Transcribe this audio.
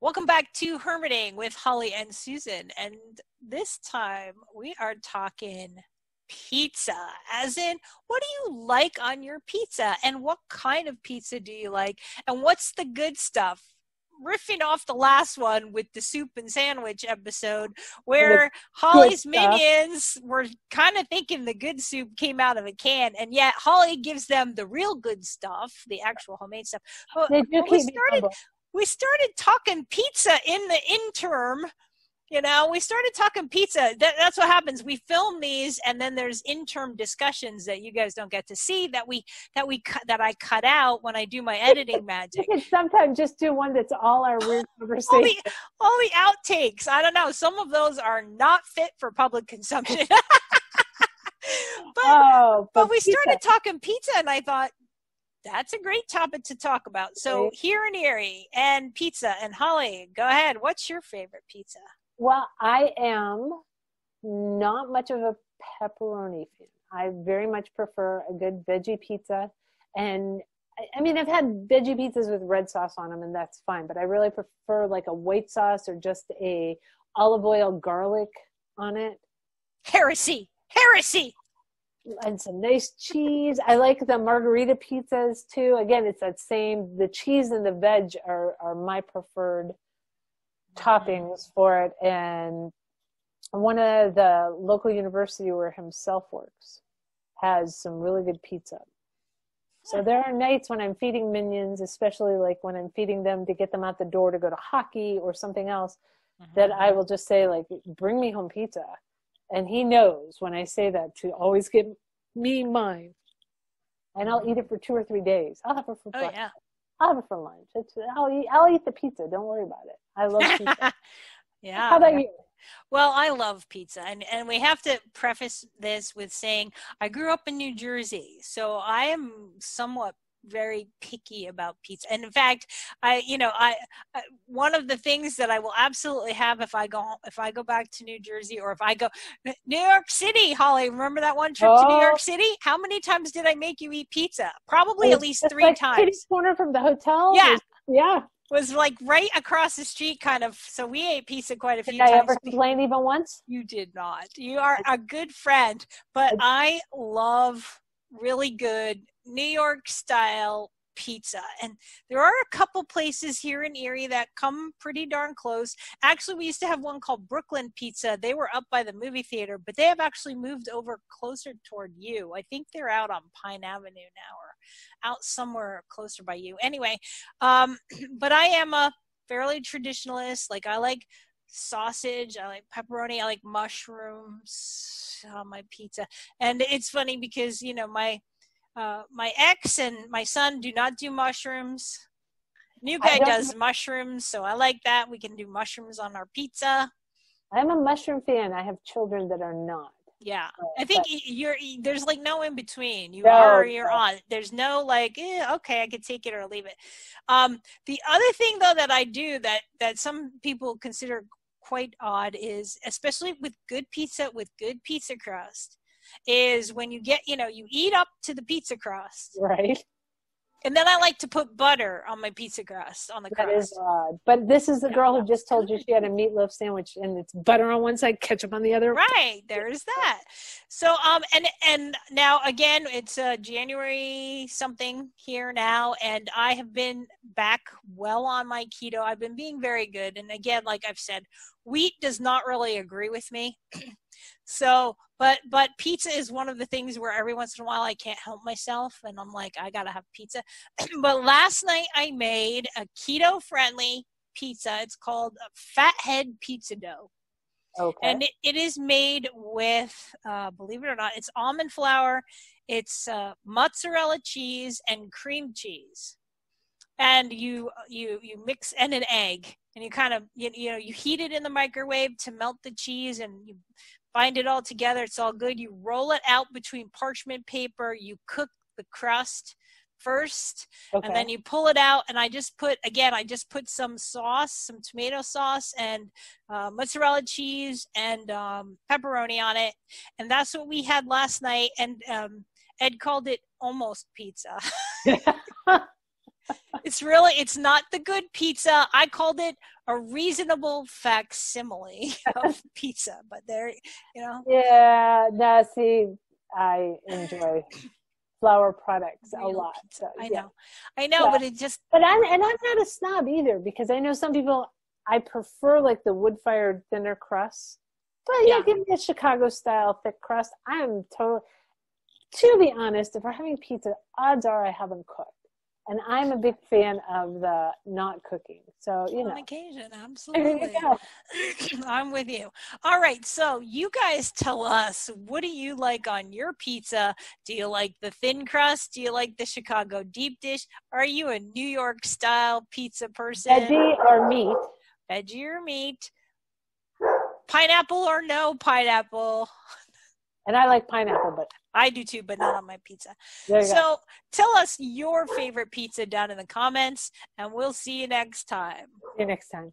Welcome back to Hermiting with Holly and Susan. And this time we are talking pizza, as in, what do you like on your pizza? And what kind of pizza do you like? And what's the good stuff? Riffing off the last one with the soup and sandwich episode, where Holly's minions were kind of thinking the good soup came out of a can, and yet Holly gives them the real good stuff, the actual homemade stuff. But we started talking pizza in the interim. We started talking pizza. That's what happens. We film these, and then there's interim discussions that you guys don't get to see that I cut out when I do my editing magic. You can sometimes just do one that's all our weird conversation. all the outtakes. I don't know. Some of those are not fit for public consumption. but we started talking pizza, and I thought, that's a great topic to talk about. So here in Erie and pizza, and Holly, go ahead. What's your favorite pizza? Well, I am not much of a pepperoni fan. I very much prefer a good veggie pizza. And I mean, I've had veggie pizzas with red sauce on them, and that's fine. But I really prefer like a white sauce or just a olive oil garlic on it. Heresy! And some nice cheese. I like the margarita pizzas too. Again, it's that same, the cheese and the veg are my preferred toppings for it. And one of the local university where himself works has some really good pizza. So there are nights when I'm feeding minions, especially like when I'm feeding them to get them out the door to go to hockey or something else, that I will just say like, bring me home pizza. And he knows when I say that to always give me mine. And I'll eat it for 2 or 3 days. I'll have it for breakfast. Yeah. I'll have it for lunch. I'll eat the pizza. Don't worry about it. I love pizza. Yeah. How about you? Well, I love pizza. And we have to preface this with saying I grew up in New Jersey. So I am somewhat very picky about pizza. And in fact, I one of the things that I will absolutely have if I go back to New Jersey, or if I go New York City, Holly, remember that one trip to New York City? How many times did I make you eat pizza? Probably at least 3 times. Kitty's Corner from the hotel? Yeah. Was like right across the street, kind of. So we ate pizza quite a few times. Did I ever complain even once? You did not. You are a good friend, but I love really good New York style pizza. And there are a couple places here in Erie that come pretty darn close. Actually, we used to have one called Brooklyn Pizza. They were up by the movie theater, but they have actually moved over closer toward you. I think they're out on Pine Avenue now, or out somewhere closer by you. Anyway, but I am a fairly traditionalist. Like, I like sausage, I like pepperoni, I like mushrooms on my pizza. And it's funny because, my ex and my son do not do mushrooms. New guy does mushrooms, so I like that. We can do mushrooms on our pizza. I'm a mushroom fan. I have children that are not. Yeah, I think there's like no in between. You are or you're on. There's no like, okay, I could take it or leave it. The other thing though that I do that some people consider quite odd is, especially with good pizza with good pizza crust, is when you get, you eat up to the pizza crust. Right. And then I like to put butter on my pizza crust, on the crust. That is odd. But this is the girl who just told you she had a meatloaf sandwich and it's butter on one side, ketchup on the other. Right. There's that. So, and now again, it's January something here now, and I have been back well on my keto. I've been being very good. And again, like I've said, wheat does not really agree with me. So, but pizza is one of the things where every once in a while I can't help myself, and I'm like, I gotta have pizza. But last night I made a keto-friendly pizza. It's called Fathead Pizza Dough. Okay. And it is made with, believe it or not, it's almond flour, it's mozzarella cheese and cream cheese, and you mix, and an egg, and you kind of you heat it in the microwave to melt the cheese, and you bind it all together. It's all good. You roll it out between parchment paper. You cook the crust first, and then you pull it out. And I just put some sauce, some tomato sauce, and mozzarella cheese and pepperoni on it. And that's what we had last night. And Ed called it almost pizza. It's not the good pizza. I called it a reasonable facsimile of pizza, but there, Yeah, no, see, I enjoy flour products a real lot. pizza. So, I yeah. know. I know, Yeah. but it just, But I'm not a snob either, because I know some people, I prefer like the wood-fired thinner crust. But yeah, yeah. give me a Chicago style thick crust. I'm totally, to be honest, if we're having pizza, odds are I haven't cooked. And I'm a big fan of the not cooking. So, On occasion, there you absolutely. go. I'm with you. All right, so you guys tell us, what do you like on your pizza? Do you like the thin crust? Do you like the Chicago deep dish? Are you a New York style pizza person? Veggie or meat? Veggie or meat? Pineapple or no pineapple? And I like pineapple, but I do too, but not on my pizza. there you go. So tell us your favorite pizza down in the comments, and we'll see you next time. See you next time.